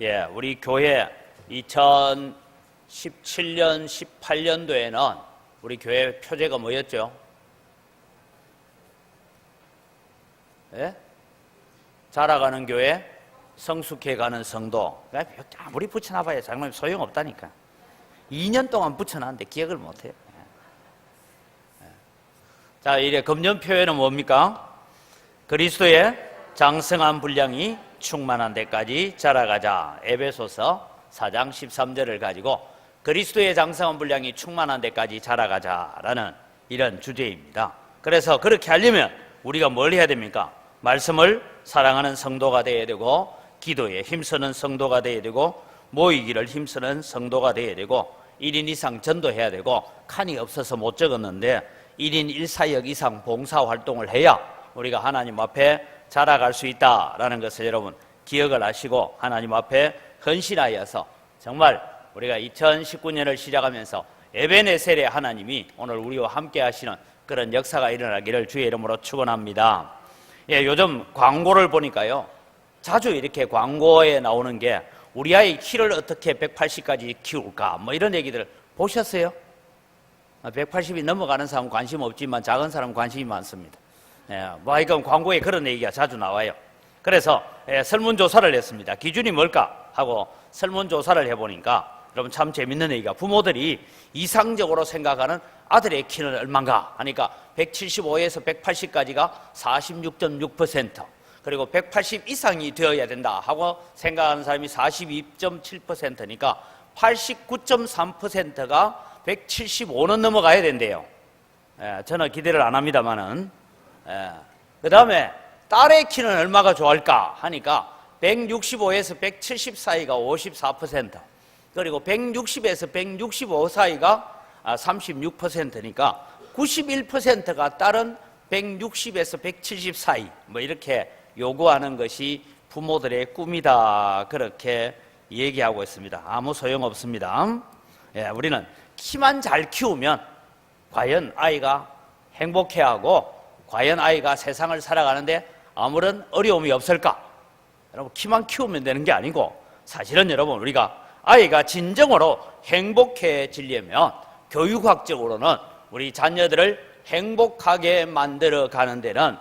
예, 우리 교회 2017년, 18년도에는 우리 교회 표제가 뭐였죠? 예? 자라가는 교회, 성숙해가는 성도. 아무리 붙여놔봐야 장로님 소용없다니까. 2년 동안 붙여놨는데 기억을 못해요. 자, 이래 금년 표현은 뭡니까? 그리스도의 장성한 분량이 충만한 데까지 자라가자. 에베소서 4장 13절을 가지고 그리스도의 장성한 분량이 충만한 데까지 자라가자라는 이런 주제입니다. 그래서 그렇게 하려면 우리가 뭘 해야 됩니까? 말씀을 사랑하는 성도가 되어야 되고, 기도에 힘쓰는 성도가 되어야 되고, 모이기를 힘쓰는 성도가 되어야 되고, 1인 이상 전도해야 되고, 칸이 없어서 못 적었는데 1인 1사역 이상 봉사활동을 해야 우리가 하나님 앞에 자라갈 수 있다라는 것을 여러분 기억을 하시고, 하나님 앞에 헌신하여서 정말 우리가 2019년을 시작하면서 에베네셀의 하나님이 오늘 우리와 함께 하시는 그런 역사가 일어나기를 주의 이름으로 축원합니다. 예, 요즘 광고를 보니까요, 자주 이렇게 광고에 나오는 게 우리 아이 키를 어떻게 180까지 키울까 뭐 이런 얘기들 보셨어요? 180이 넘어가는 사람은 관심 없지만 작은 사람은 관심이 많습니다. 예, 뭐 이건 광고에 그런 얘기가 자주 나와요. 그래서 설문조사를 했습니다. 기준이 뭘까 하고 설문조사를 해보니까 여러분 참 재밌는 얘기가, 부모들이 이상적으로 생각하는 아들의 키는 얼마인가 하니까 175에서 180까지가 46.6%, 그리고 180 이상이 되어야 된다 하고 생각하는 사람이 42.7%니까 89.3%가 175는 넘어가야 된대요. 저는 기대를 안 합니다만은. 그 다음에 딸의 키는 얼마가 좋을까 하니까 165에서 170 사이가 54%, 그리고 160에서 165 사이가 36%니까 91%가 딸은 160에서 170 사이 뭐 이렇게 요구하는 것이 부모들의 꿈이다, 그렇게 얘기하고 있습니다. 아무 소용없습니다. 우리는 키만 잘 키우면 과연 아이가 행복해하고 과연 아이가 세상을 살아가는데 아무런 어려움이 없을까? 여러분, 키만 키우면 되는 게 아니고, 사실은 여러분 우리가 아이가 진정으로 행복해지려면 교육학적으로는 우리 자녀들을 행복하게 만들어 가는 데는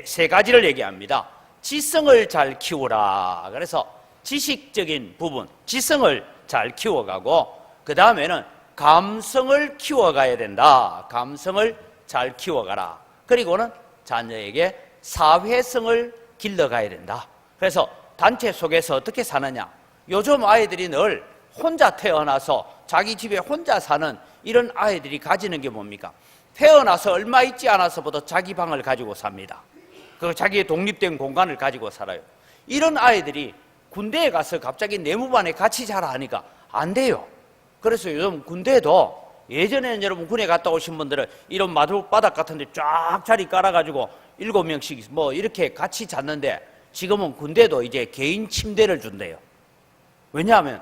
세 가지를 얘기합니다. 지성을 잘 키우라. 그래서 지식적인 부분, 지성을 잘 키워가고, 그 다음에는 감성을 키워가야 된다. 감성을 잘 키워가라. 그리고는 자녀에게 사회성을 길러가야 된다. 그래서 단체 속에서 어떻게 사느냐, 요즘 아이들이 늘 혼자 태어나서 자기 집에 혼자 사는 이런 아이들이 가지는 게 뭡니까? 태어나서 얼마 있지 않아서부터 자기 방을 가지고 삽니다. 그 자기의 독립된 공간을 가지고 살아요. 이런 아이들이 군대에 가서 갑자기 내무반에 같이 자라 하니까 안 돼요. 그래서 요즘 군대도, 예전에는 여러분 군에 갔다 오신 분들은 이런 마룻바닥 같은 데 쫙 자리 깔아가지고 7명씩 뭐 이렇게 같이 잤는데, 지금은 군대도 이제 개인 침대를 준대요. 왜냐하면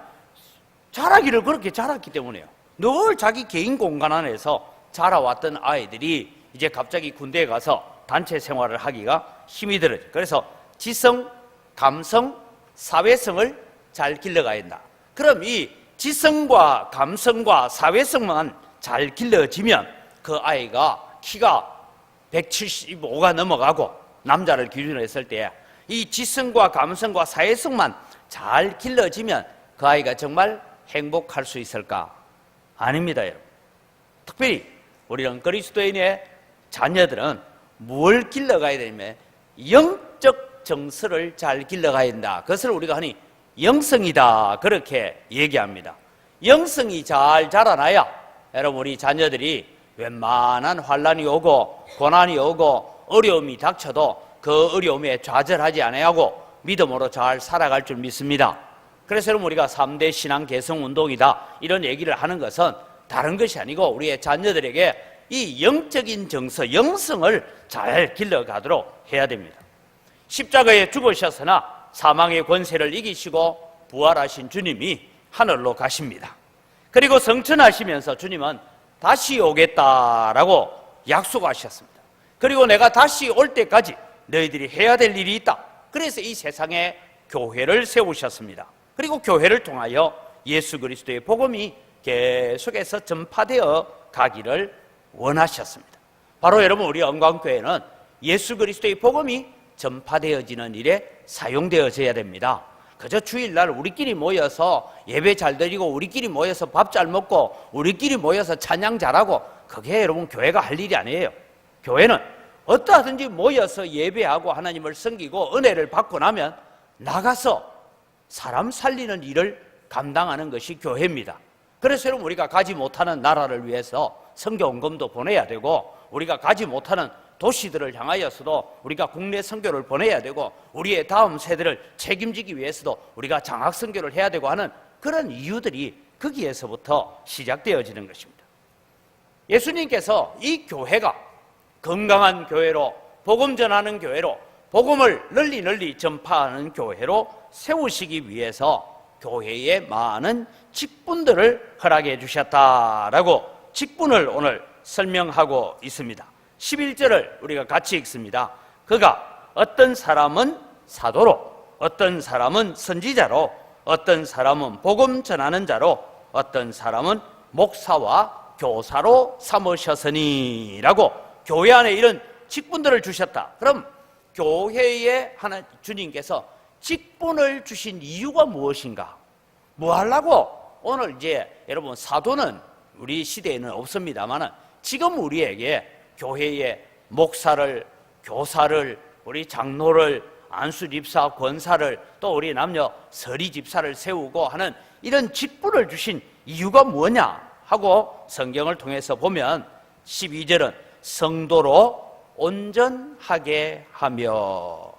자라기를 그렇게 자랐기 때문에요. 늘 자기 개인 공간 안에서 자라왔던 아이들이 이제 갑자기 군대에 가서 단체 생활을 하기가 힘이 들어요. 그래서 지성, 감성, 사회성을 잘 길러가야 한다. 그럼 이 지성과 감성과 사회성만 잘 길러지면 그 아이가 키가 175가 넘어가고, 남자를 기준으로 했을 때 이 지성과 감성과 사회성만 잘 길러지면 그 아이가 정말 행복할 수 있을까? 아닙니다, 여러분. 특별히 우리는 그리스도인의 자녀들은 뭘 길러가야 되냐면 영적 정서를 잘 길러가야 된다. 그것을 우리가 흔히 영성이다, 그렇게 얘기합니다. 영성이 잘 자라나야 여러분 우리 자녀들이 웬만한 환난이 오고 고난이 오고 어려움이 닥쳐도 그 어려움에 좌절하지 않아야하고 믿음으로 잘 살아갈 줄 믿습니다. 그래서 여러분 우리가 3대 신앙 개성 운동이다 이런 얘기를 하는 것은 다른 것이 아니고, 우리의 자녀들에게 이 영적인 정서, 영성을 잘 길러가도록 해야 됩니다. 십자가에 죽으셨으나 사망의 권세를 이기시고 부활하신 주님이 하늘로 가십니다. 그리고 성천하시면서 주님은 다시 오겠다라고 약속하셨습니다. 그리고 내가 다시 올 때까지 너희들이 해야 될 일이 있다. 그래서 이 세상에 교회를 세우셨습니다. 그리고 교회를 통하여 예수 그리스도의 복음이 계속해서 전파되어 가기를 원하셨습니다. 바로 여러분, 우리 영광교회는 예수 그리스도의 복음이 전파되어지는 일에 사용되어져야 됩니다. 그저 주일날 우리끼리 모여서 예배 잘 드리고 우리끼리 모여서 밥 잘 먹고 우리끼리 모여서 찬양 잘하고, 그게 여러분 교회가 할 일이 아니에요. 교회는 어떠하든지 모여서 예배하고 하나님을 섬기고 은혜를 받고 나면 나가서 사람 살리는 일을 감당하는 것이 교회입니다. 그래서 여러분, 우리가 가지 못하는 나라를 위해서 선교원금도 보내야 되고, 우리가 가지 못하는 도시들을 향하여서도 우리가 국내 선교를 보내야 되고, 우리의 다음 세대를 책임지기 위해서도 우리가 장학 선교를 해야 되고 하는 그런 이유들이 거기에서부터 시작되어지는 것입니다. 예수님께서 이 교회가 건강한 교회로, 복음 전하는 교회로, 복음을 널리 전파하는 교회로 세우시기 위해서 교회에 많은 직분들을 허락해 주셨다라고 직분을 오늘 설명하고 있습니다. 11절을 우리가 같이 읽습니다. 그가 어떤 사람은 사도로, 어떤 사람은 선지자로, 어떤 사람은 복음 전하는 자로, 어떤 사람은 목사와 교사로 삼으셨으니 라고 교회 안에 이런 직분들을 주셨다. 그럼 교회에 하나 주님께서 직분을 주신 이유가 무엇인가? 뭐 하려고? 오늘 이제 여러분, 사도는 우리 시대에는 없습니다만 지금 우리에게 교회에 목사를, 교사를, 우리 장로를, 안수 집사, 권사를, 또 우리 남녀 서리 집사를 세우고 하는 이런 직분을 주신 이유가 뭐냐 하고 성경을 통해서 보면 12절은 성도로 온전하게 하며,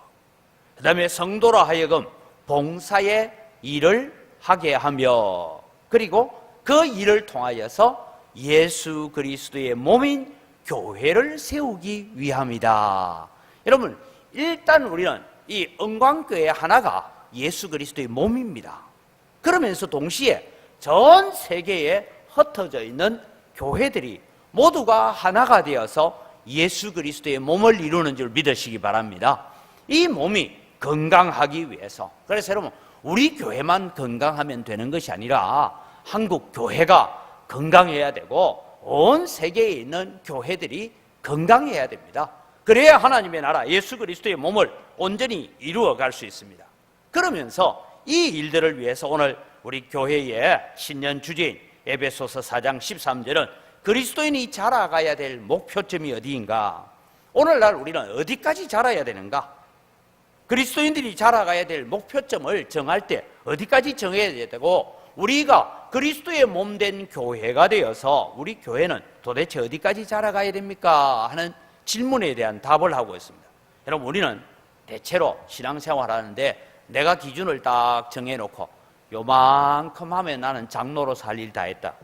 그 다음에 성도로 하여금 봉사의 일을 하게 하며, 그리고 그 일을 통하여서 예수 그리스도의 몸인 교회를 세우기 위함이다. 여러분, 일단 우리는 이 영광교회 하나가 예수 그리스도의 몸입니다. 그러면서 동시에 전 세계에 흩어져 있는 교회들이 모두가 하나가 되어서 예수 그리스도의 몸을 이루는 줄 믿으시기 바랍니다. 이 몸이 건강하기 위해서, 그래서 여러분, 우리 교회만 건강하면 되는 것이 아니라 한국 교회가 건강해야 되고 온 세계에 있는 교회들이 건강해야 됩니다. 그래야 하나님의 나라 예수 그리스도의 몸을 온전히 이루어갈 수 있습니다. 그러면서 이 일들을 위해서 오늘 우리 교회의 신년 주제인 에베소서 4장 13절은 그리스도인이 자라가야 될 목표점이 어디인가? 오늘날 우리는 어디까지 자라야 되는가? 그리스도인들이 자라가야 될 목표점을 정할 때 어디까지 정해야 되고, 우리가 그리스도의 몸된 교회가 되어서 우리 교회는 도대체 어디까지 자라가야 됩니까? 하는 질문에 대한 답을 하고 있습니다. 여러분, 우리는 대체로 신앙생활 하는데 내가 기준을 딱 정해놓고 요만큼 하면 나는 장로로서 할 일 다 했다,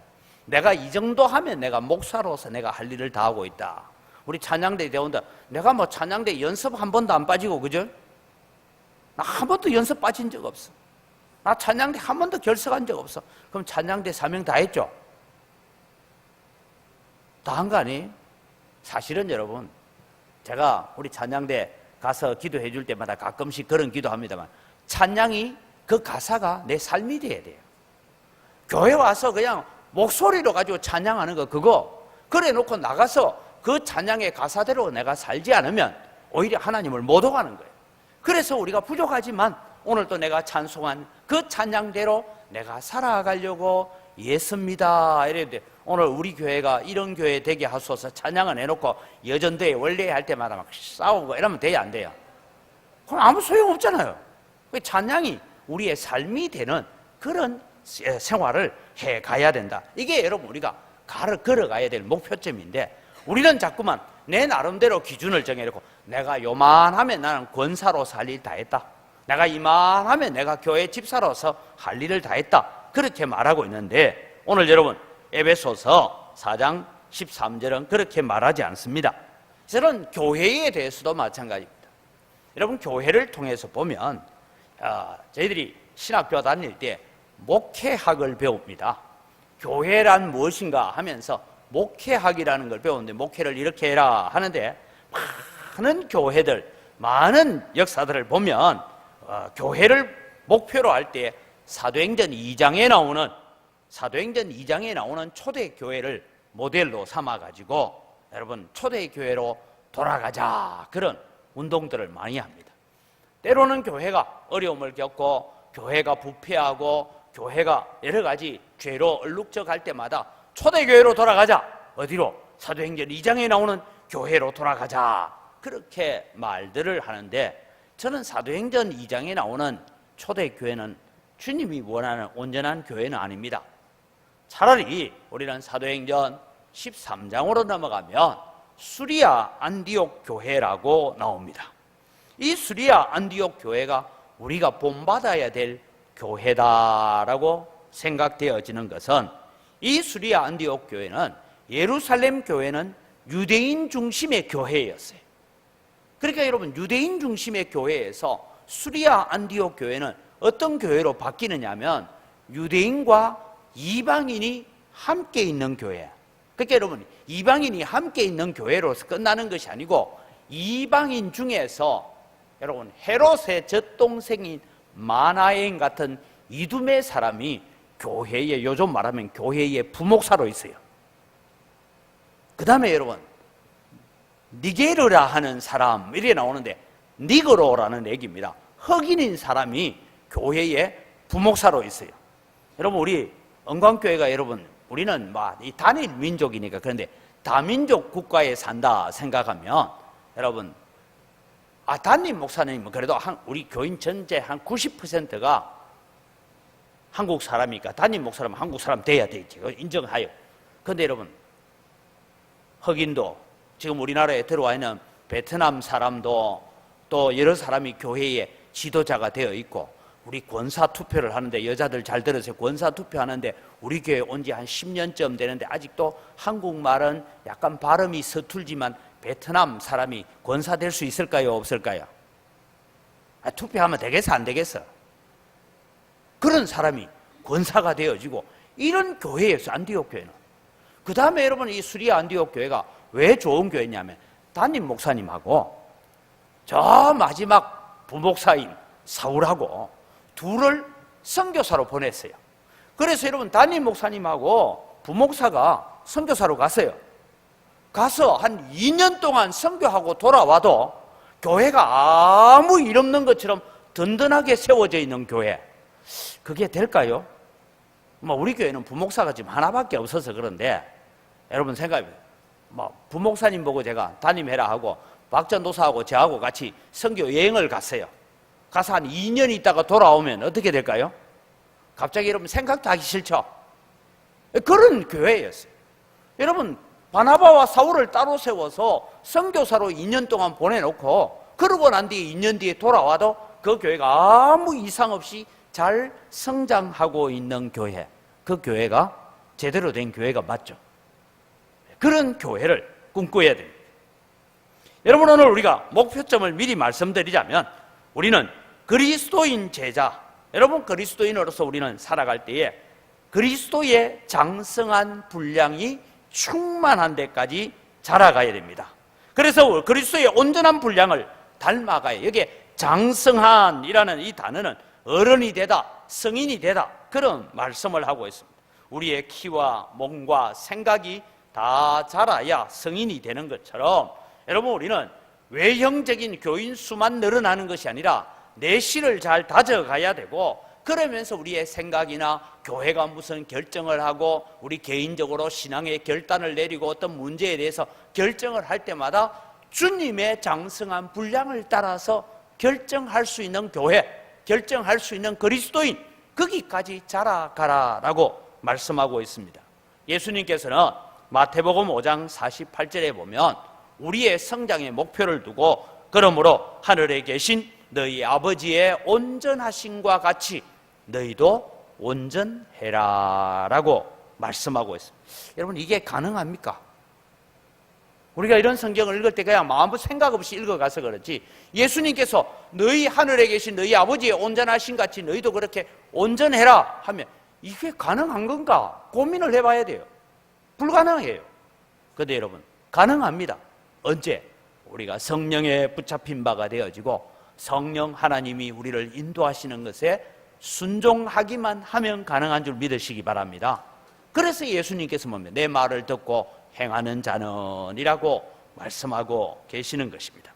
내가 이 정도 하면 내가 목사로서 내가 할 일을 다 하고 있다. 우리 찬양대 대원들, 내가 뭐 찬양대 연습 한 번도 안 빠지고, 그죠? 나 한 번도 연습 빠진 적 없어. 나 찬양대 한 번도 결석한 적 없어. 그럼 찬양대 사명 다 했죠? 다 한 거 아니에요? 사실은 여러분, 제가 우리 찬양대 가서 기도해 줄 때마다 가끔씩 그런 기도합니다만, 찬양이 그 가사가 내 삶이 돼야 돼요. 교회 와서 그냥 목소리로 가지고 찬양하는 거, 그거 그래 놓고 나가서 그 찬양의 가사대로 내가 살지 않으면 오히려 하나님을 못 오가는 거예요. 그래서 우리가 부족하지만 오늘도 내가 찬송한 그 찬양대로 내가 살아가려고 애씁니다 이랬는데, 오늘 우리 교회가 이런 교회 되게 하소서 찬양을 해놓고 여전도에 원래 할 때마다 막 싸우고 이러면 돼야 안 돼요? 그럼 아무 소용 없잖아요. 찬양이 우리의 삶이 되는 그런 생활을 해가야 된다. 이게 여러분 우리가 걸어가야 될 목표점인데, 우리는 자꾸만 내 나름대로 기준을 정해놓고 내가 요만하면 나는 권사로서 할 일 다 했다, 내가 이만하면 내가 교회 집사로서 할 일을 다 했다, 그렇게 말하고 있는데, 오늘 여러분 에베소서 4장 13절은 그렇게 말하지 않습니다. 저는 교회에 대해서도 마찬가지입니다. 여러분, 교회를 통해서 보면 저희들이 신학교 다닐 때 목회학을 배웁니다. 교회란 무엇인가 하면서 목회학이라는 걸 배우는데, 목회를 이렇게 해라 하는데, 많은 교회들, 많은 역사들을 보면 교회를 목표로 할 때 사도행전 2장에 나오는 초대교회를 모델로 삼아가지고 여러분 초대교회로 돌아가자, 그런 운동들을 많이 합니다. 때로는 교회가 어려움을 겪고 교회가 부패하고 교회가 여러 가지 죄로 얼룩져갈 때마다 초대교회로 돌아가자, 어디로? 사도행전 2장에 나오는 교회로 돌아가자, 그렇게 말들을 하는데, 저는 사도행전 2장에 나오는 초대교회는 주님이 원하는 온전한 교회는 아닙니다. 차라리 우리는 사도행전 13장으로 넘어가면 수리아 안디옥 교회라고 나옵니다. 이 수리아 안디옥 교회가 우리가 본받아야 될 교회다라고 생각되어지는 것은, 이 수리아 안디옥 교회는 예루살렘 교회는 유대인 중심의 교회였어요. 그러니까 여러분, 유대인 중심의 교회에서 수리아 안디옥 교회는 어떤 교회로 바뀌느냐 하면 유대인과 이방인이 함께 있는 교회. 그러니까 여러분, 이방인이 함께 있는 교회로서 끝나는 것이 아니고, 이방인 중에서 여러분 헤롯의 젖동생인 마나행 같은 이두메 사람이 교회에, 요즘 말하면 교회의 부목사로 있어요. 그 다음에 여러분 니게르라 하는 사람, 이렇게 나오는데 니그로라는 얘기입니다. 흑인인 사람이 교회의 부목사로 있어요. 여러분, 우리 은광교회가 여러분, 우리는 이 단일 민족이니까, 그런데 다민족 국가에 산다 생각하면 여러분, 담임 목사님은 그래도 우리 교인 전체 한 90%가 한국 사람이니까 담임 목사라면 한국 사람 돼야 되지, 인정하여. 그런데 여러분, 흑인도 지금 우리나라에 들어와 있는 베트남 사람도 또 여러 사람이 교회의 지도자가 되어 있고, 우리 권사 투표를 하는데, 여자들 잘 들으세요. 권사 투표하는데 우리 교회 온 지 한 10년쯤 되는데 아직도 한국말은 약간 발음이 서툴지만 베트남 사람이 권사 될 수 있을까요, 없을까요? 투표하면 되겠어, 안 되겠어? 그런 사람이 권사가 되어지고, 이런 교회였어요, 안디옥 교회는. 그 다음에 여러분, 이 수리아 안디옥 교회가 왜 좋은 교회냐면, 담임 목사님하고 저 마지막 부목사인 사울하고 둘을 선교사로 보냈어요. 그래서 여러분, 담임 목사님하고 부목사가 선교사로 갔어요. 가서 한 2년 동안 선교하고 돌아와도 교회가 아무 일 없는 것처럼 든든하게 세워져 있는 교회. 그게 될까요? 우리 교회는 부목사가 지금 하나밖에 없어서 그런데, 여러분 생각해 보세요. 부목사님 보고 제가 담임해라 하고 박전도사하고 저하고 같이 선교 여행을 갔어요. 가서 한 2년 있다가 돌아오면 어떻게 될까요? 갑자기 여러분 생각도 하기 싫죠? 그런 교회였어요. 여러분, 바나바와 사울을 따로 세워서 선교사로 2년 동안 보내놓고, 그러고 난 뒤에 2년 뒤에 돌아와도 그 교회가 아무 이상 없이 잘 성장하고 있는 교회, 그 교회가 제대로 된 교회가 맞죠. 그런 교회를 꿈꿔야 됩니다. 여러분, 오늘 우리가 목표점을 미리 말씀드리자면, 우리는 그리스도인 제자, 여러분 그리스도인으로서 우리는 살아갈 때에 그리스도의 장성한 분량이 충만한 데까지 자라가야 됩니다. 그래서 그리스도의 온전한 분량을 닮아가야, 여기에 장성한이라는 이 단어는 어른이 되다, 성인이 되다, 그런 말씀을 하고 있습니다. 우리의 키와 몸과 생각이 다 자라야 성인이 되는 것처럼, 여러분 우리는 외형적인 교인 수만 늘어나는 것이 아니라 내실을 잘 다져가야 되고, 그러면서 우리의 생각이나 교회가 무슨 결정을 하고 우리 개인적으로 신앙의 결단을 내리고 어떤 문제에 대해서 결정을 할 때마다 주님의 장성한 분량을 따라서 결정할 수 있는 교회, 결정할 수 있는 그리스도인, 거기까지 자라가라라고 말씀하고 있습니다. 예수님께서는 마태복음 5장 48절에 보면 우리의 성장의 목표를 두고, 그러므로 하늘에 계신 너희 아버지의 온전하심과 같이 너희도 온전해라 라고 말씀하고 있습니다. 여러분, 이게 가능합니까? 우리가 이런 성경을 읽을 때 그냥 아무 생각 없이 읽어가서 그렇지, 예수님께서 너희 하늘에 계신 너희 아버지의 온전하심 같이 너희도 그렇게 온전해라 하면 이게 가능한 건가 고민을 해봐야 돼요. 불가능해요. 그런데 여러분, 가능합니다. 언제? 우리가 성령에 붙잡힌 바가 되어지고 성령 하나님이 우리를 인도하시는 것에 순종하기만 하면 가능한 줄 믿으시기 바랍니다. 그래서 예수님께서 보면 내 말을 듣고 행하는 자는 이라고 말씀하고 계시는 것입니다.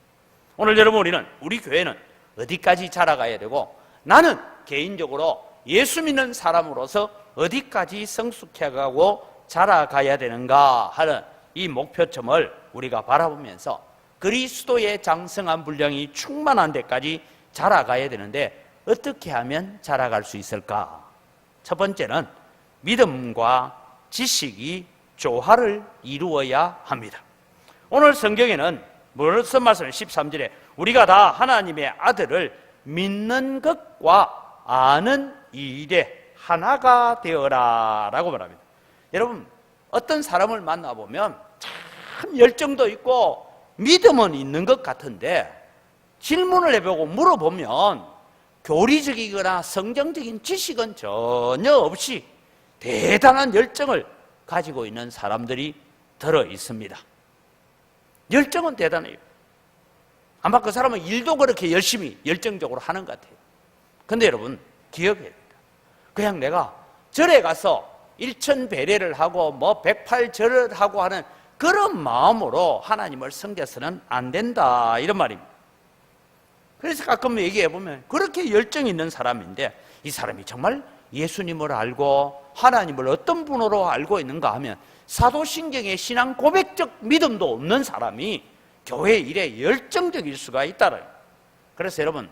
오늘 여러분, 우리 교회는 어디까지 자라가야 되고, 나는 개인적으로 예수 믿는 사람으로서 어디까지 성숙해가고 자라가야 되는가 하는 이 목표점을 우리가 바라보면서 그리스도의 장성한 분량이 충만한 데까지 자라가야 되는데, 어떻게 하면 자라갈 수 있을까? 첫 번째는 믿음과 지식이 조화를 이루어야 합니다. 오늘 성경에는 무슨 말씀을 13절에 우리가 다 하나님의 아들을 믿는 것과 아는 일에 하나가 되어라 라고 말합니다. 여러분, 어떤 사람을 만나보면 참 열정도 있고 믿음은 있는 것 같은데, 질문을 해보고 물어보면 교리적이거나 성경적인 지식은 전혀 없이 대단한 열정을 가지고 있는 사람들이 들어 있습니다. 열정은 대단해요. 아마 그 사람은 일도 그렇게 열심히 열정적으로 하는 것 같아요. 근데 여러분, 기억해야 됩니다. 그냥 내가 절에 가서 일천배례를 하고 108절을 하고 하는 그런 마음으로 하나님을 섬겨서는 안 된다, 이런 말입니다. 그래서 가끔 얘기해 보면 그렇게 열정 있는 사람인데, 이 사람이 정말 예수님을 알고 하나님을 어떤 분으로 알고 있는가 하면 사도신경의 신앙 고백적 믿음도 없는 사람이 교회 일에 열정적일 수가 있다는 거예요. 그래서 여러분,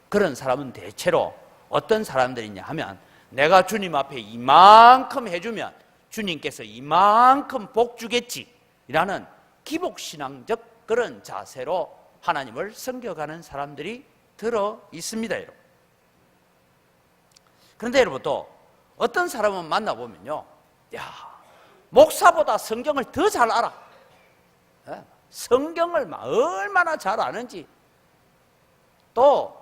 그런 사람은 대체로 어떤 사람들이냐 하면, 내가 주님 앞에 이만큼 해주면 주님께서 이만큼 복 주겠지 라는 기복신앙적 그런 자세로 하나님을 섬겨가는 사람들이 들어 있습니다, 여러분. 그런데 여러분, 또 어떤 사람은 만나보면요, 야, 목사보다 성경을 더 잘 알아. 성경을 얼마나 잘 아는지. 또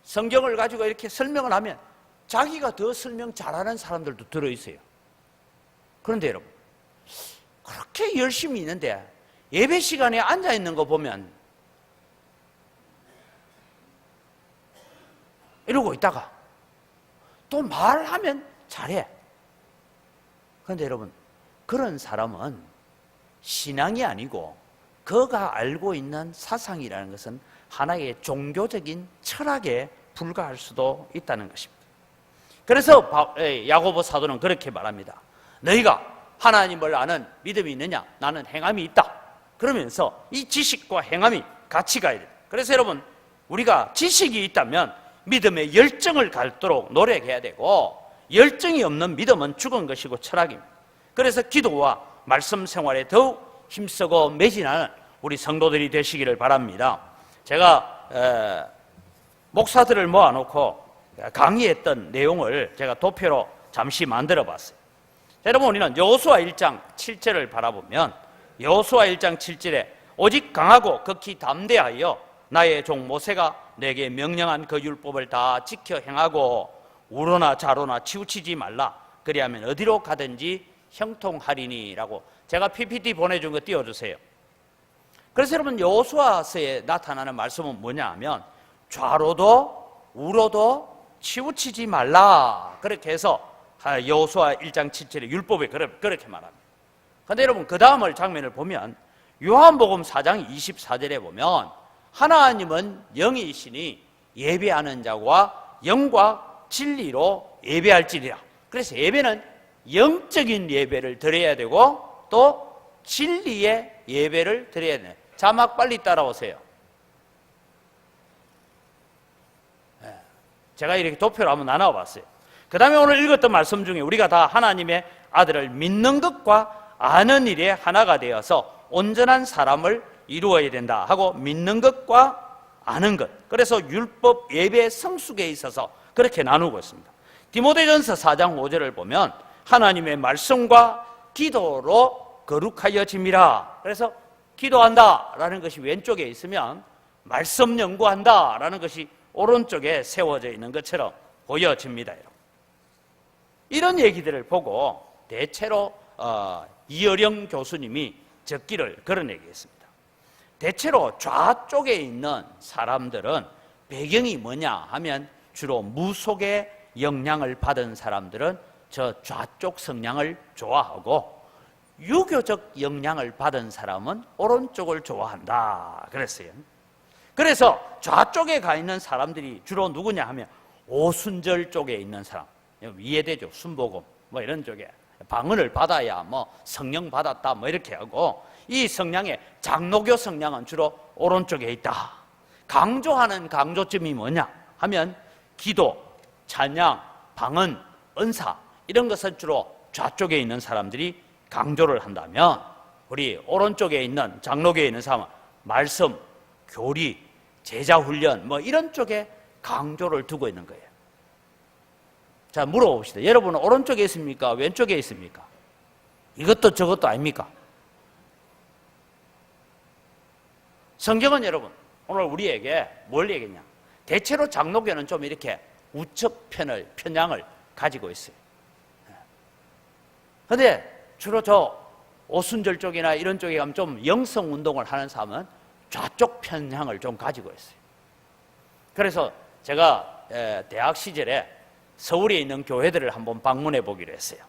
성경을 가지고 이렇게 설명을 하면 자기가 더 설명 잘하는 사람들도 들어있어요. 그런데 여러분, 그렇게 열심히 있는데 예배 시간에 앉아있는 거 보면 이러고 있다가 또 말하면 잘해. 그런데 여러분, 그런 사람은 신앙이 아니고 그가 알고 있는 사상이라는 것은 하나의 종교적인 철학에 불과할 수도 있다는 것입니다. 그래서 야고보 사도는 그렇게 말합니다. 너희가 하나님을 아는 믿음이 있느냐? 나는 행함이 있다. 그러면서 이 지식과 행함이 같이 가야 돼요. 그래서 여러분, 우리가 지식이 있다면 믿음의 열정을 갖도록 노력해야 되고, 열정이 없는 믿음은 죽은 것이고 철학입니다. 그래서 기도와 말씀 생활에 더욱 힘쓰고 매진하는 우리 성도들이 되시기를 바랍니다. 제가 목사들을 모아놓고 강의했던 내용을 제가 도표로 잠시 만들어 봤어요. 여러분, 우리는 여호수아 1장 7절을 바라보면 여호수아 1장 7절에 오직 강하고 극히 담대하여 나의 종 모세가 내게 명령한 그 율법을 다 지켜 행하고 우로나 좌로나 치우치지 말라. 그리하면 어디로 가든지 형통하리니 라고 제가 PPT 보내준 거 띄워주세요. 그래서 여러분, 여호수아서에 나타나는 말씀은 뭐냐 하면 좌로도 우로도 치우치지 말라. 그렇게 해서 여호수아 1장 7절에 율법에 그렇게 말합니다. 그런데 여러분, 그 다음을 장면을 보면 요한복음 4장 24절에 보면 하나님은 영이시니 예배하는 자와 영과 진리로 예배할지니라. 그래서 예배는 영적인 예배를 드려야 되고 또 진리의 예배를 드려야 돼요. 자막 빨리 따라오세요. 제가 이렇게 도표로 한번 나눠봤어요. 그 다음에 오늘 읽었던 말씀 중에 우리가 다 하나님의 아들을 믿는 것과 아는 일에 하나가 되어서 온전한 사람을 이루어야 된다 하고, 믿는 것과 아는 것, 그래서 율법 예배 성숙에 있어서 그렇게 나누고 있습니다. 디모데전서 4장 5절을 보면 하나님의 말씀과 기도로 거룩하여짐이라. 그래서 기도한다라는 것이 왼쪽에 있으면 말씀 연구한다라는 것이 오른쪽에 세워져 있는 것처럼 보여집니다. 이런 얘기들을 보고 대체로 이어령 교수님이 적기를 그런 얘기했습니다. 대체로 좌쪽에 있는 사람들은 배경이 뭐냐 하면 주로 무속의 영향을 받은 사람들은 저 좌쪽 성향을 좋아하고 유교적 영향을 받은 사람은 오른쪽을 좋아한다 그랬어요. 그래서 좌쪽에 가 있는 사람들이 주로 누구냐 하면 오순절 쪽에 있는 사람, 이해되죠? 순복음 뭐 이런 쪽에 방언을 받아야 뭐 성령 받았다 뭐 이렇게 하고, 이 성향의 장로교 성향은 주로 오른쪽에 있다. 강조하는 강조점이 뭐냐 하면 기도, 찬양, 방언, 은사 이런 것은 주로 좌쪽에 있는 사람들이 강조를 한다면, 우리 오른쪽에 있는 장로교에 있는 사람은 말씀, 교리, 제자훈련 뭐 이런 쪽에 강조를 두고 있는 거예요. 자, 물어봅시다. 여러분은 오른쪽에 있습니까? 왼쪽에 있습니까? 이것도 저것도 아닙니까? 성경은 여러분 오늘 우리에게 뭘 얘기했냐? 대체로 장로교는 좀 이렇게 우측 편향을 가지고 있어요. 그런데 주로 저 오순절 쪽이나 이런 쪽에 가면 좀 영성 운동을 하는 사람은 좌쪽 편향을 좀 가지고 있어요. 그래서 제가 대학 시절에 서울에 있는 교회들을 한번 방문해 보기로 했어요.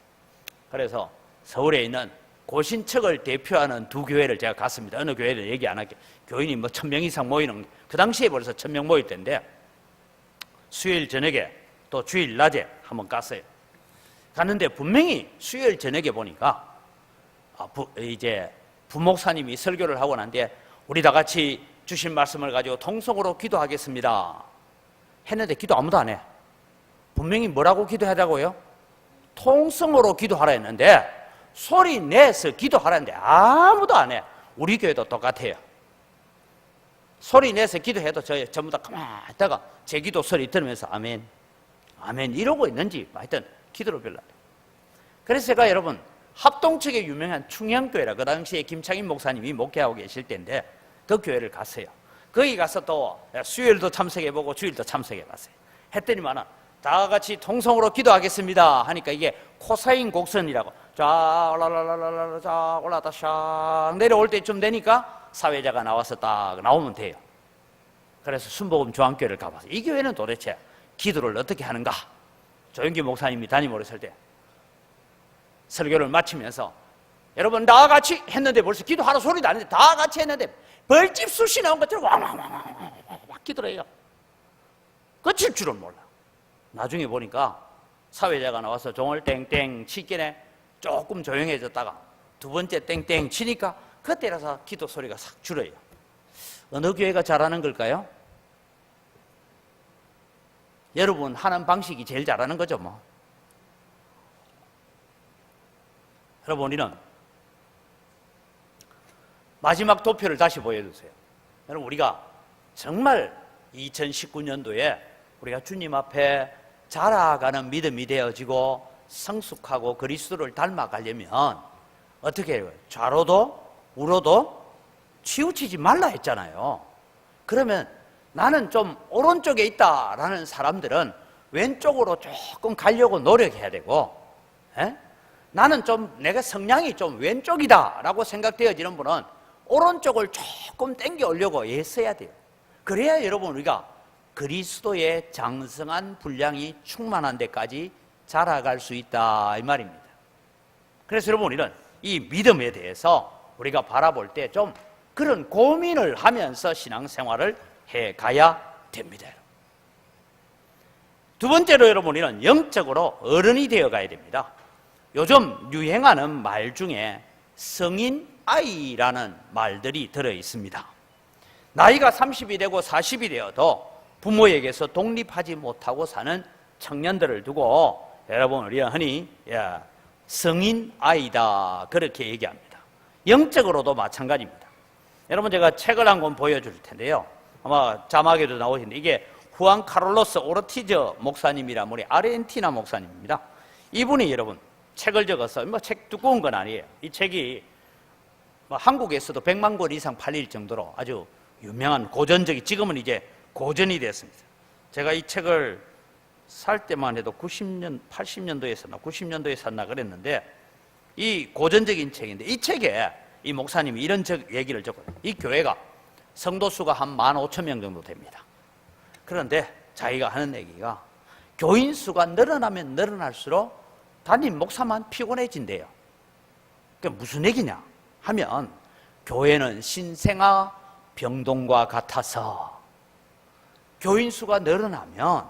그래서 서울에 있는 고신척을 대표하는 두 교회를 제가 갔습니다. 어느 교회를 얘기 안 할게요. 교인이 뭐 1000명 이상 모이는, 그 당시에 벌써 1000명 모일 때인데 수요일 저녁에 또 주일 낮에 한번 갔어요. 갔는데 분명히 수요일 저녁에 보니까 이제 부목사님이 설교를 하고 난데 우리 다 같이 주신 말씀을 가지고 통성으로 기도하겠습니다 했는데 기도 아무도 안 해. 분명히 뭐라고 기도하자고요? 통성으로 기도하라 했는데 소리 내서 기도하라는데 아무도 안 해. 우리 교회도 똑같아요. 소리 내서 기도해도 저희 전부 다 가만히 있다가 제 기도 소리 들으면서 아멘, 아멘 이러고 있는지 하여튼 기도를 별로 안 해요. 그래서 제가 여러분 합동측에 유명한 충향교회라, 그 당시에 김창인 목사님이 목회하고 계실 때인데 그 교회를 갔어요. 거기 가서 또 수요일도 참석해보고 주일도 참석해봤어요. 했더니만은 다 같이 통성으로 기도하겠습니다 하니까 이게 코사인 곡선이라고 자 올라라라라라 자 올라다 샥 내려올 때쯤 되니까 사회자가 나와서 딱 나오면 돼요. 그래서 순복음 중앙교회를 가봤어요. 이 교회는 도대체 기도를 어떻게 하는가? 조영기 목사님이 담임으로 있을 때 설교를 마치면서 여러분 다 같이 했는데 벌써 기도하라 소리도 안 했는데 다 같이 했는데 벌집 숱이 나온 것처럼 왕왕왕왕 기도를 해요. 그칠 줄은 몰라. 나중에 보니까 사회자가 나와서 종을 땡땡 치기에 조금 조용해졌다가 두 번째 땡땡 치니까 그때라서 기도 소리가 싹 줄어요. 어느 교회가 잘하는 걸까요? 여러분 하는 방식이 제일 잘하는 거죠 뭐. 여러분 우리는 마지막 도표를 다시 보여주세요. 여러분 우리가 정말 2019년도에 우리가 주님 앞에 자라가는 믿음이 되어지고 성숙하고 그리스도를 닮아가려면 어떻게 해요? 좌로도 우로도 치우치지 말라 했잖아요. 그러면 나는 좀 오른쪽에 있다라는 사람들은 왼쪽으로 조금 가려고 노력해야 되고, 나는 좀 내가 성향이 좀 왼쪽이다라고 생각되어지는 분은 오른쪽을 조금 당겨 오려고 애써야 돼요. 그래야 여러분 우리가 그리스도의 장성한 분량이 충만한 데까지 자라갈 수 있다 이 말입니다. 그래서 여러분 우리는 이 믿음에 대해서 우리가 바라볼 때 좀 그런 고민을 하면서 신앙생활을 해가야 됩니다. 두 번째로 여러분 우리는 영적으로 어른이 되어가야 됩니다. 요즘 유행하는 말 중에 성인 아이라는 말들이 들어있습니다. 나이가 30이 되고 40이 되어도 부모에게서 독립하지 못하고 사는 청년들을 두고 여러분 우리가 흔히 성인 아이다 그렇게 얘기합니다. 영적으로도 마찬가지입니다. 여러분 제가 책을 한 권 보여줄 텐데요. 아마 자막에도 나오시는데 이게 후안 카를로스 오르티즈 목사님이란 분이 아르헨티나 목사님입니다. 이분이 여러분 책을 적어서 뭐 책 두꺼운 건 아니에요. 이 책이 뭐 한국에서도 100만 권 이상 팔릴 정도로 아주 유명한 고전적인, 지금은 이제 고전이 됐습니다. 제가 이 책을 살 때만 해도 90년, 80년도에 샀나 90년도에 샀나 그랬는데 이 고전적인 책인데 이 책에 이 목사님이 이런 얘기를 적어요. 이 교회가 성도 수가 한 15,000명 정도 됩니다. 그런데 자기가 하는 얘기가 교인 수가 늘어나면 늘어날수록 담임 목사만 피곤해진대요. 그게 무슨 얘기냐 하면 교회는 신생아 병동과 같아서 교인 수가 늘어나면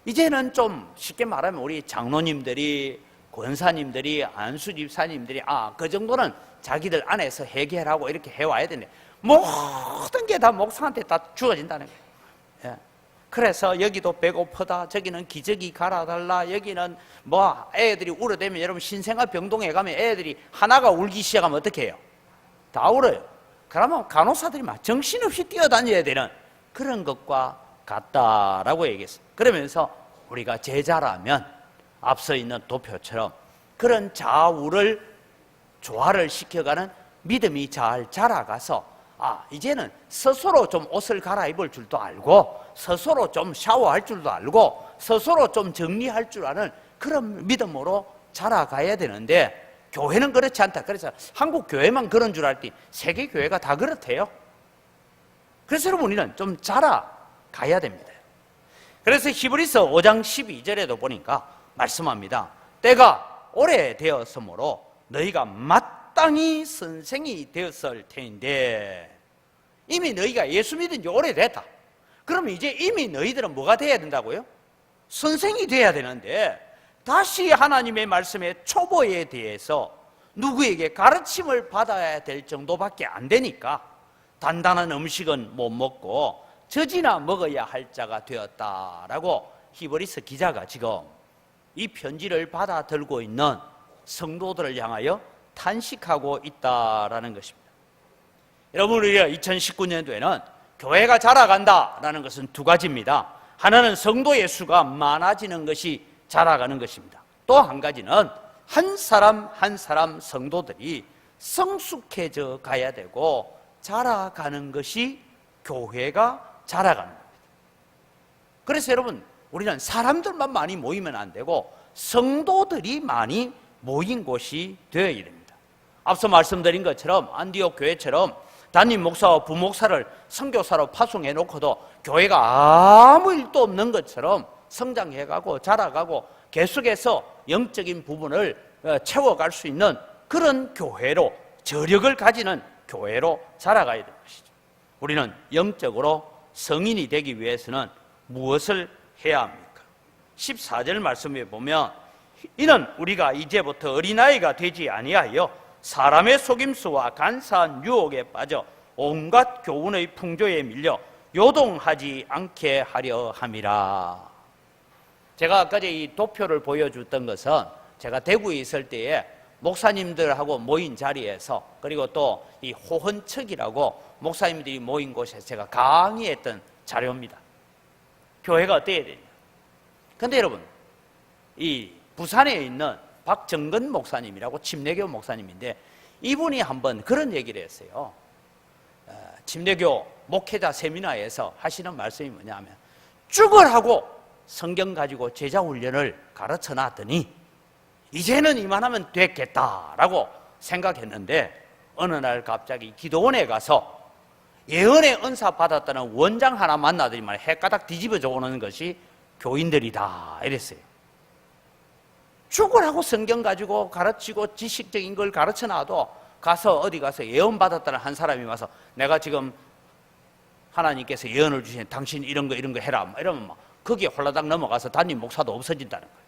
이제는 좀 쉽게 말하면 우리 장로님들이 권사님들이 안수집사님들이 그 정도는 자기들 안에서 해결하고 이렇게 해와야 되는데 모든 게 다 목사한테 다 주어진다는 거예요. 예. 그래서 여기도 배고프다, 저기는 기저귀 갈아달라, 여기는 뭐 애들이 울어대면 여러분 신생아 병동에 가면 애들이 하나가 울기 시작하면 어떻게 해요? 다 울어요. 그러면 간호사들이 막 정신없이 뛰어다녀야 되는 그런 것과 같다라고 얘기했어요. 그러면서 우리가 제자라면 앞서 있는 도표처럼 그런 좌우를 조화를 시켜가는 믿음이 잘 자라가서 이제는 스스로 좀 옷을 갈아입을 줄도 알고 스스로 좀 샤워할 줄도 알고 스스로 좀 정리할 줄 아는 그런 믿음으로 자라가야 되는데 교회는 그렇지 않다. 그래서 한국 교회만 그런 줄 알았더니 세계 교회가 다 그렇대요. 그래서 여러분 우리는 좀 자라가야 됩니다. 그래서 히브리서 5장 12절에도 보니까 말씀합니다. 때가 오래되었으므로 너희가 마땅히 선생이 되었을 터인데 이미 너희가 예수 믿은 지 오래됐다. 그러면 이제 이미 너희들은 뭐가 돼야 된다고요? 선생이 돼야 되는데 다시 하나님의 말씀의 초보에 대해서 누구에게 가르침을 받아야 될 정도밖에 안 되니까 단단한 음식은 못 먹고 젖이나 먹어야 할 자가 되었다라고 히브리서 기자가 지금 이 편지를 받아 들고 있는 성도들을 향하여 탄식하고 있다라는 것입니다. 여러분, 우리가 2019년도에는 교회가 자라간다라는 것은 두 가지입니다. 하나는 성도의 수가 많아지는 것이 자라가는 것입니다. 또 한 가지는 한 사람 한 사람 성도들이 성숙해져 가야 되고 자라가는 것이 교회가 자라가는 겁니다. 그래서 여러분, 우리는 사람들만 많이 모이면 안 되고 성도들이 많이 모인 곳이 되어야 됩니다. 앞서 말씀드린 것처럼 안디옥 교회처럼 담임 목사와 부목사를 선교사로 파송해 놓고도 교회가 아무 일도 없는 것처럼 성장해가고 자라가고 계속해서 영적인 부분을 채워갈 수 있는 그런 교회로, 저력을 가지는 교회로 자라가야 되는 것이죠. 우리는 영적으로 성인이 되기 위해서는 무엇을 해야 합니까? 14절 말씀에 보면 이는 우리가 이제부터 어린아이가 되지 아니하여 사람의 속임수와 간사한 유혹에 빠져 온갖 교훈의 풍조에 밀려 요동하지 않게 하려 함이라. 제가 아까 이 도표를 보여줬던 것은 제가 대구에 있을 때에 목사님들하고 모인 자리에서, 그리고 또 이 호헌측이라고 목사님들이 모인 곳에서 제가 강의했던 자료입니다. 교회가 어때야 되냐. 근데 여러분, 이 부산에 있는 박정근 목사님이라고 침례교 목사님인데 이분이 한번 그런 얘기를 했어요. 침례교 목회자 세미나에서 하시는 말씀이 뭐냐면 죽으라고 성경 가지고 제자 훈련을 가르쳐 놨더니 이제는 이만하면 됐겠다라고 생각했는데 어느 날 갑자기 기도원에 가서 예언의 은사 받았다는 원장 하나 만나더니 해가닥 뒤집어져 오는 것이 교인들이다 이랬어요. 죽으라고 성경 가지고 가르치고 지식적인 걸 가르쳐 놔도 가서 어디 가서 예언 받았다는 한 사람이 와서 내가 지금 하나님께서 예언을 주신 당신 이런 거 해라 이러면 거기에 홀라당 넘어가서 담임 목사도 없어진다는 거예요.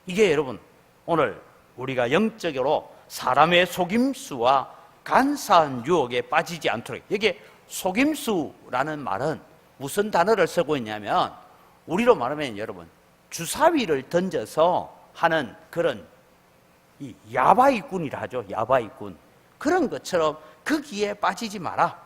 이게 여러분 오늘 우리가 영적으로 사람의 속임수와 간사한 유혹에 빠지지 않도록, 이게 속임수라는 말은 무슨 단어를 쓰고 있냐면 우리로 말하면 여러분 주사위를 던져서 하는 그런 이 야바이꾼이라 하죠. 야바이꾼. 그런 것처럼 거기에 빠지지 마라.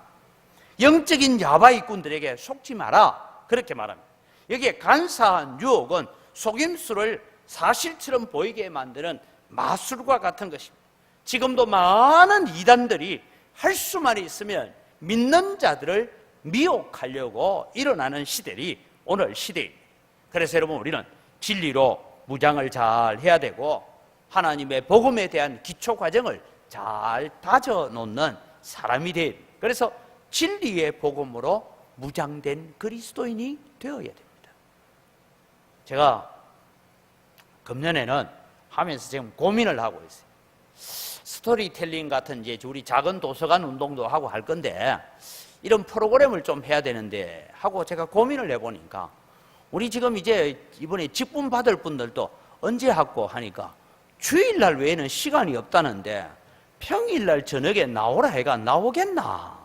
영적인 야바이꾼들에게 속지 마라. 그렇게 말합니다. 여기에 간사한 유혹은 속임수를 사실처럼 보이게 만드는 마술과 같은 것입니다. 지금도 많은 이단들이 할 수만 있으면 믿는 자들을 미혹하려고 일어나는 시대이 오늘 시대입니다. 그래서 여러분 우리는 진리로 무장을 잘 해야 되고 하나님의 복음에 대한 기초 과정을 잘 다져놓는 사람이 돼야 됩니다. 그래서 진리의 복음으로 무장된 그리스도인이 되어야 됩니다. 제가 금년에는 하면서 지금 고민을 하고 있어요. 스토리텔링 같은 이제 우리 작은 도서관 운동도 하고 할 건데 이런 프로그램을 좀 해야 되는데 하고 제가 고민을 해보니까 우리 지금 이제 이번에 직분 받을 분들도 언제 하고 하니까 주일날 외에는 시간이 없다는데 평일날 저녁에 나오라 해가 나오겠나?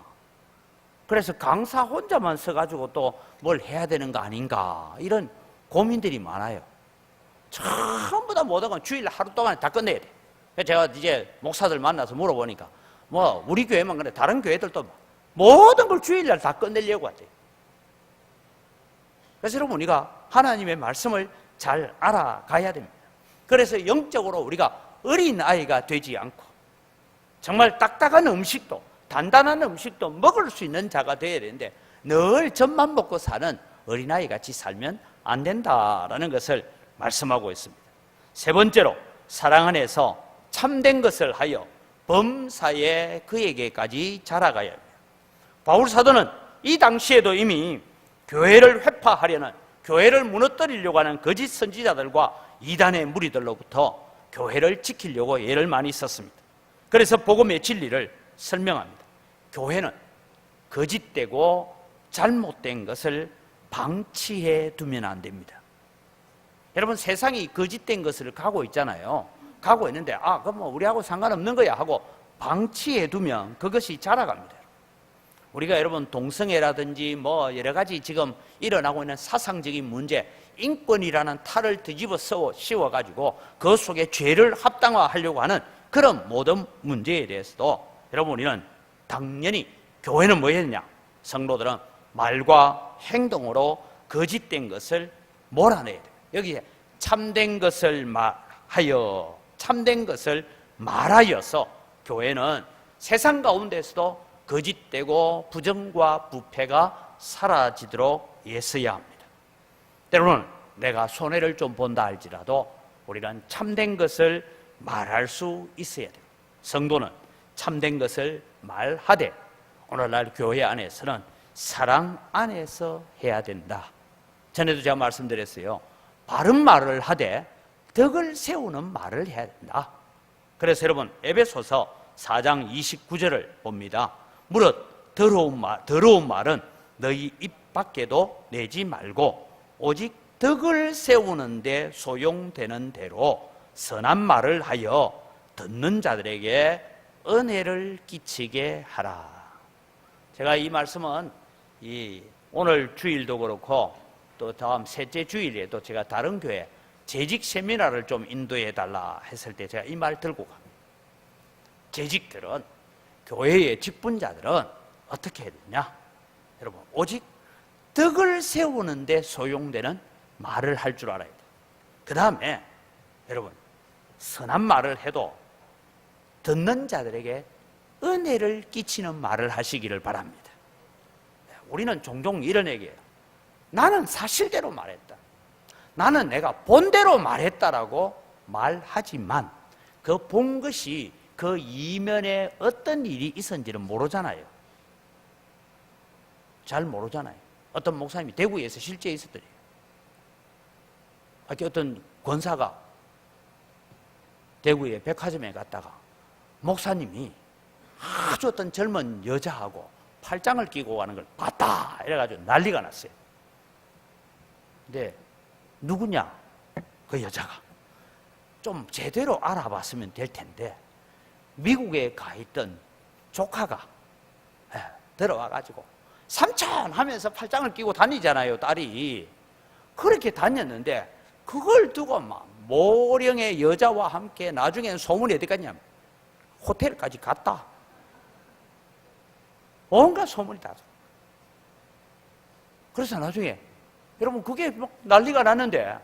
그래서 강사 혼자만 서가지고 또 뭘 해야 되는 거 아닌가? 이런 고민들이 많아요. 전부 다 모든 건 주일날 하루 동안에 다 끝내야 돼. 그래서 제가 이제 목사들 만나서 물어보니까 뭐 우리 교회만 그래 다른 교회들도 모든 걸 주일날 다 끝내려고 하지. 그래서 여러분 우리가 하나님의 말씀을 잘 알아가야 됩니다. 그래서 영적으로 우리가 어린아이가 되지 않고 정말 딱딱한 음식도 단단한 음식도 먹을 수 있는 자가 되어야 되는데 늘 젖만 먹고 사는 어린아이 같이 살면 안 된다라는 것을 말씀하고 있습니다. 세 번째로 사랑 안에서 참된 것을 하여 범사에 그에게까지 자라가야 합니다. 바울 사도는 이 당시에도 이미 교회를 회파하려는 교회를 무너뜨리려고 하는 거짓 선지자들과 이단의 무리들로부터 교회를 지키려고 애를 많이 썼습니다. 그래서 복음의 진리를 설명합니다. 교회는 거짓되고 잘못된 것을 방치해 두면 안 됩니다. 여러분 세상이 거짓된 것을 가고 있잖아요. 가고 있는데 그럼 뭐 우리하고 상관없는 거야 하고 방치해 두면 그것이 자라갑니다. 우리가 여러분 동성애라든지 뭐 여러 가지 지금 일어나고 있는 사상적인 문제, 인권이라는 탈을 뒤집어 씌워가지고 그 속에 죄를 합당화하려고 하는 그런 모든 문제에 대해서도 여러분 우리는 당연히 교회는 뭐 해야 되냐? 성도들은 말과 행동으로 거짓된 것을 몰아내야 돼요. 여기에 참된 것을 말하여 참된 것을 말하여서 교회는 세상 가운데서도 거짓되고 부정과 부패가 사라지도록 애써야 합니다. 때로는 내가 손해를 좀 본다 할지라도 우리는 참된 것을 말할 수 있어야 돼요. 성도는 참된 것을 말하되 오늘날 교회 안에서는 사랑 안에서 해야 된다. 전에도 제가 말씀드렸어요. 바른 말을 하되 덕을 세우는 말을 해야 된다. 그래서 여러분 에베소서 4장 29절을 봅니다. 무릇 더러운 말은 너희 입 밖에도 내지 말고 오직 덕을 세우는 데 소용되는 대로 선한 말을 하여 듣는 자들에게 은혜를 끼치게 하라. 제가 이 말씀은 오늘 주일도 그렇고 또 다음 셋째 주일에도 제가 다른 교회 재직 세미나를 좀 인도해 달라 했을 때 제가 이 말 들고 갑니다. 재직들은 교회의 직분자들은 어떻게 해야 되냐? 여러분 오직 덕을 세우는 데 소용되는 말을 할 줄 알아야 돼요. 그 다음에 여러분 선한 말을 해도 듣는 자들에게 은혜를 끼치는 말을 하시기를 바랍니다. 우리는 종종 이런 얘기예요. 나는 사실대로 말했다. 나는 내가 본대로 말했다라고 말하지만 그 본 것이 그 이면에 어떤 일이 있었는지는 모르잖아요. 잘 모르잖아요. 어떤 목사님이 대구에서 실제 있었더니 어떤 권사가 대구의 백화점에 갔다가 목사님이 아주 어떤 젊은 여자하고 팔짱을 끼고 가는 걸 봤다 이래가지고 난리가 났어요. 근데 누구냐? 그 여자가 좀 제대로 알아봤으면 될 텐데 미국에 가 있던 조카가 들어와가지고 삼촌 하면서 팔짱을 끼고 다니잖아요, 딸이. 그렇게 다녔는데 그걸 두고 막 모령의 여자와 함께 나중에는 소문이 어디 갔냐면 호텔까지 갔다. 온갖 소문이 다. 그래서 나중에 여러분 그게 막 난리가 났는데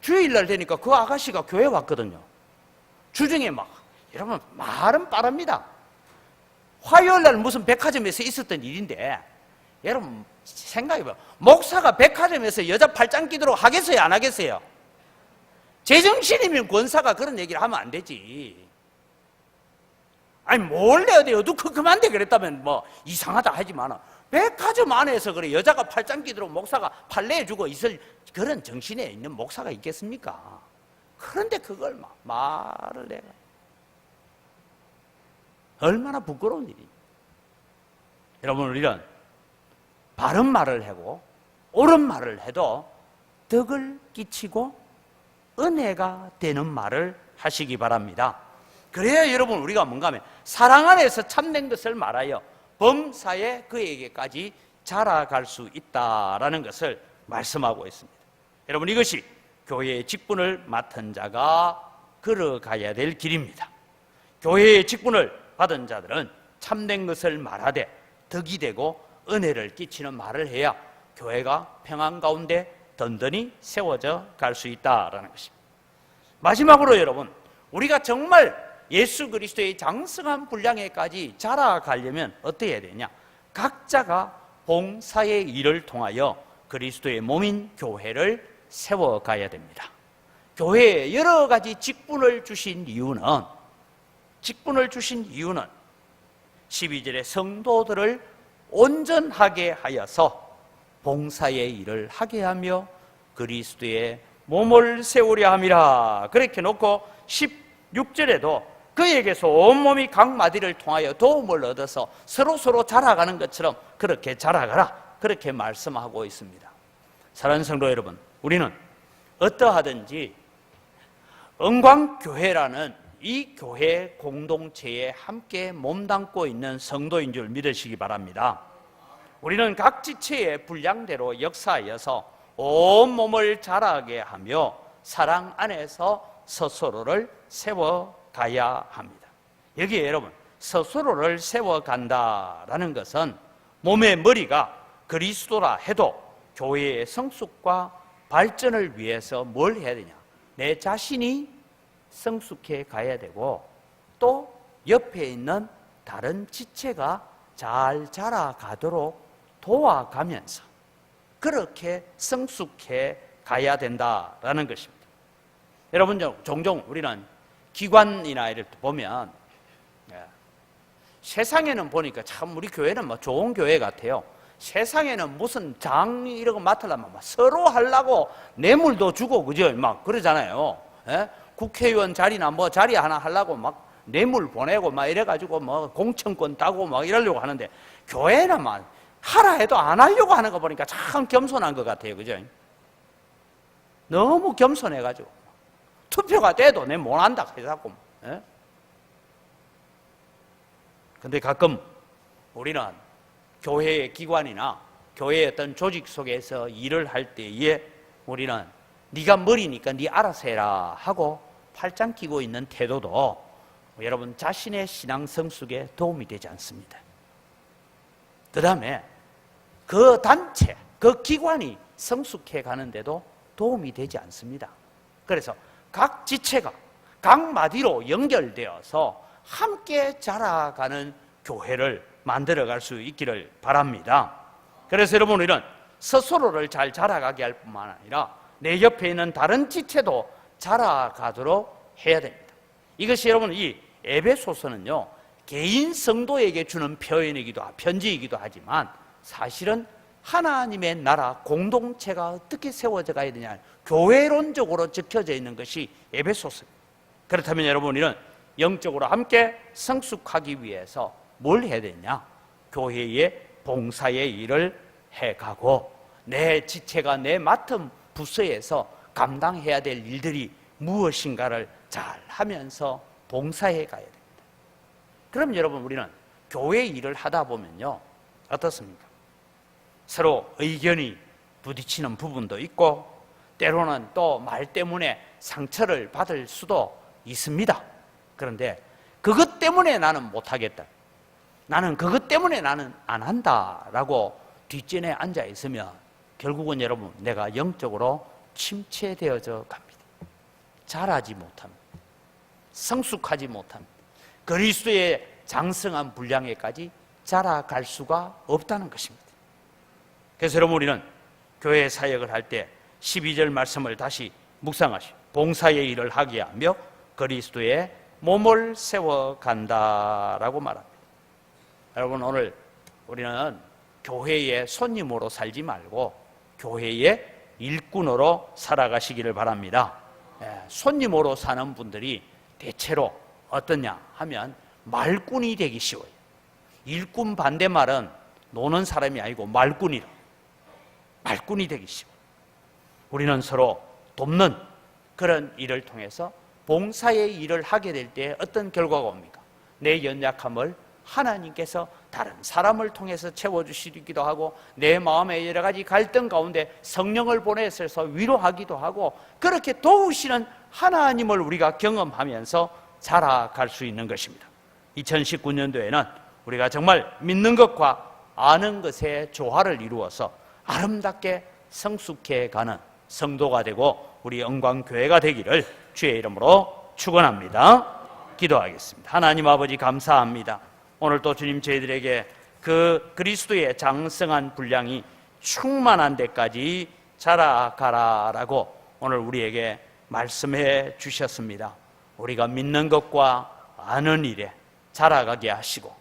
주일날 되니까 그 아가씨가 교회 왔거든요. 주중에 막 여러분 말은 빠릅니다. 화요일날 무슨 백화점에서 있었던 일인데 여러분 생각해봐요. 목사가 백화점에서 여자 팔짱 끼도록 하겠어요, 안 하겠어요? 제정신이면 권사가 그런 얘기를 하면 안 되지. 아니 몰래 어디 어두컴컴한데 그랬다면 뭐 이상하다 하지만 백화점 안에서 그래 여자가 팔짱 끼도록 목사가 판례해주고 있을 그런 정신에 있는 목사가 있겠습니까? 그런데 그걸 말을 내가 얼마나 부끄러운 일입니까? 여러분, 우리는 바른 말을 하고 옳은 말을 해도 덕을 끼치고 은혜가 되는 말을 하시기 바랍니다. 그래야 여러분, 우리가 뭔가 하면 사랑 안에서 참된 것을 말하여 범사에 그에게까지 자라갈 수 있다라는 것을 말씀하고 있습니다. 여러분, 이것이 교회의 직분을 맡은 자가 걸어가야 될 길입니다. 교회의 직분을 받은 자들은 참된 것을 말하되 덕이 되고 은혜를 끼치는 말을 해야 교회가 평안 가운데 든든히 세워져 갈 수 있다라는 것입니다. 마지막으로 여러분, 우리가 정말 예수 그리스도의 장성한 분량에까지 자라가려면 어떻게 해야 되냐? 각자가 봉사의 일을 통하여 그리스도의 몸인 교회를 세워가야 됩니다. 교회에 여러 가지 직분을 주신 이유는 12절에 성도들을 온전하게 하여서 봉사의 일을 하게 하며 그리스도의 몸을 세우려 함이라. 그렇게 놓고 16절에도 그에게서 온몸이 각 마디를 통하여 도움을 얻어서 서로 자라가는 것처럼 그렇게 자라가라, 그렇게 말씀하고 있습니다. 사랑하는 성도 여러분, 우리는 어떠하든지 은광교회라는 이 교회 공동체에 함께 몸담고 있는 성도인 줄 믿으시기 바랍니다. 우리는 각 지체의 분량대로 역사하여서 온몸을 자라게 하며 사랑 안에서 서로를 세워가야 합니다. 여기에 여러분, 서로를 세워간다라는 것은 몸의 머리가 그리스도라 해도 교회의 성숙과 발전을 위해서 뭘 해야 되냐? 내 자신이 성숙해 가야 되고 또 옆에 있는 다른 지체가 잘 자라가도록 도와가면서 그렇게 성숙해 가야 된다라는 것입니다. 여러분, 종종 우리는 기관이나 이렇게 보면 세상에는 보니까 참 우리 교회는 뭐 좋은 교회 같아요. 세상에는 무슨 장 이런 거 맡으려면 막 서로 하려고 뇌물도 주고 그죠? 막 그러잖아요. 예? 국회의원 자리나 뭐 자리 하나 하려고 막 뇌물 보내고 막 이래가지고 뭐 공천권 따고 막 이러려고 하는데 교회는 막 하라 해도 안 하려고 하는 거 보니까 참 겸손한 것 같아요. 그죠? 너무 겸손해가지고 투표가 돼도 내 못 한다 해갖고. 예? 근데 가끔 우리는 교회의 기관이나 교회의 어떤 조직 속에서 일을 할 때에 우리는 네가 머리니까 네 알아서 해라 하고 팔짱 끼고 있는 태도도 여러분 자신의 신앙 성숙에 도움이 되지 않습니다. 그 다음에 그 단체, 그 기관이 성숙해 가는데도 도움이 되지 않습니다. 그래서 각 지체가 각 마디로 연결되어서 함께 자라가는 교회를 만들어갈 수 있기를 바랍니다. 그래서 여러분, 우리는 스스로를 잘 자라가게 할 뿐만 아니라 내 옆에 있는 다른 지체도 자라가도록 해야 됩니다. 이것이 여러분, 이 에베소서는요 개인 성도에게 주는 편지이기도 하지만 사실은 하나님의 나라 공동체가 어떻게 세워져 가야 되냐, 교회론적으로 적혀져 있는 것이 에베소서입니다. 그렇다면 여러분, 우리는 영적으로 함께 성숙하기 위해서 뭘 해야 되냐? 교회의 봉사의 일을 해가고 내 지체가 내 맡은 부서에서 감당해야 될 일들이 무엇인가를 잘 하면서 봉사해 가야 됩니다. 그럼 여러분, 우리는 교회 일을 하다 보면요 어떻습니까? 서로 의견이 부딪히는 부분도 있고 때로는 또 말 때문에 상처를 받을 수도 있습니다. 그런데 그것 때문에 나는 못하겠다, 나는 그것 때문에 나는 안 한다라고 뒷전에 앉아 있으면 결국은 여러분 내가 영적으로 침체되어져 갑니다. 자라지 못합니다. 성숙하지 못합니다. 그리스도의 장성한 분량에까지 자라갈 수가 없다는 것입니다. 그래서 여러분, 우리는 교회 사역을 할 때 12절 말씀을 다시 묵상하시고 봉사의 일을 하게 하며 그리스도의 몸을 세워간다라고 말합니다. 여러분, 오늘 우리는 교회의 손님으로 살지 말고 교회의 일꾼으로 살아가시기를 바랍니다. 손님으로 사는 분들이 대체로 어떠냐 하면 말꾼이 되기 쉬워요. 일꾼 반대말은 노는 사람이 아니고 말꾼이 되기 쉬워요. 우리는 서로 돕는 그런 일을 통해서 봉사의 일을 하게 될 때 어떤 결과가 옵니까? 내 연약함을 하나님께서 다른 사람을 통해서 채워주시기도 하고, 내 마음의 여러 가지 갈등 가운데 성령을 보내셔서 위로하기도 하고, 그렇게 도우시는 하나님을 우리가 경험하면서 자라갈 수 있는 것입니다. 2019년도에는 우리가 정말 믿는 것과 아는 것의 조화를 이루어서 아름답게 성숙해 가는 성도가 되고 우리 영광교회가 되기를 주의 이름으로 축원합니다. 기도하겠습니다. 하나님 아버지, 감사합니다. 오늘 또 주님, 저희들에게 그 그리스도의 장성한 분량이 충만한 데까지 자라가라라고 오늘 우리에게 말씀해 주셨습니다. 우리가 믿는 것과 아는 일에 자라가게 하시고,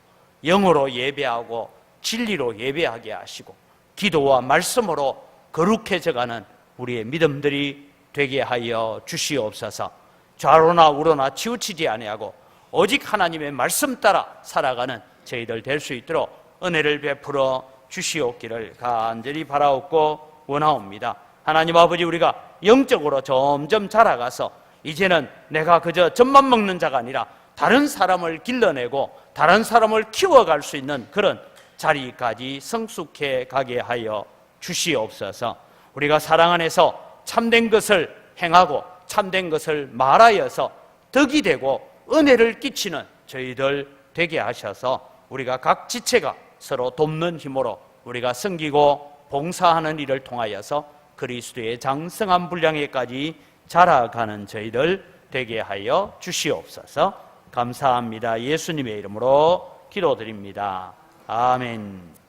영으로 예배하고 진리로 예배하게 하시고, 기도와 말씀으로 거룩해져가는 우리의 믿음들이 되게 하여 주시옵소서. 좌로나 우로나 치우치지 아니하고 오직 하나님의 말씀 따라 살아가는 저희들 될 수 있도록 은혜를 베풀어 주시옵기를 간절히 바라옵고 원하옵니다. 하나님 아버지, 우리가 영적으로 점점 자라가서 이제는 내가 그저 젖만 먹는 자가 아니라 다른 사람을 길러내고 다른 사람을 키워갈 수 있는 그런 자리까지 성숙해 가게 하여 주시옵소서. 우리가 사랑 안에서 참된 것을 행하고 참된 것을 말하여서 덕이 되고 은혜를 끼치는 저희들 되게 하셔서 우리가 각 지체가 서로 돕는 힘으로 우리가 섬기고 봉사하는 일을 통하여서 그리스도의 장성한 분량에까지 자라가는 저희들 되게 하여 주시옵소서. 감사합니다. 예수님의 이름으로 기도드립니다. 아멘.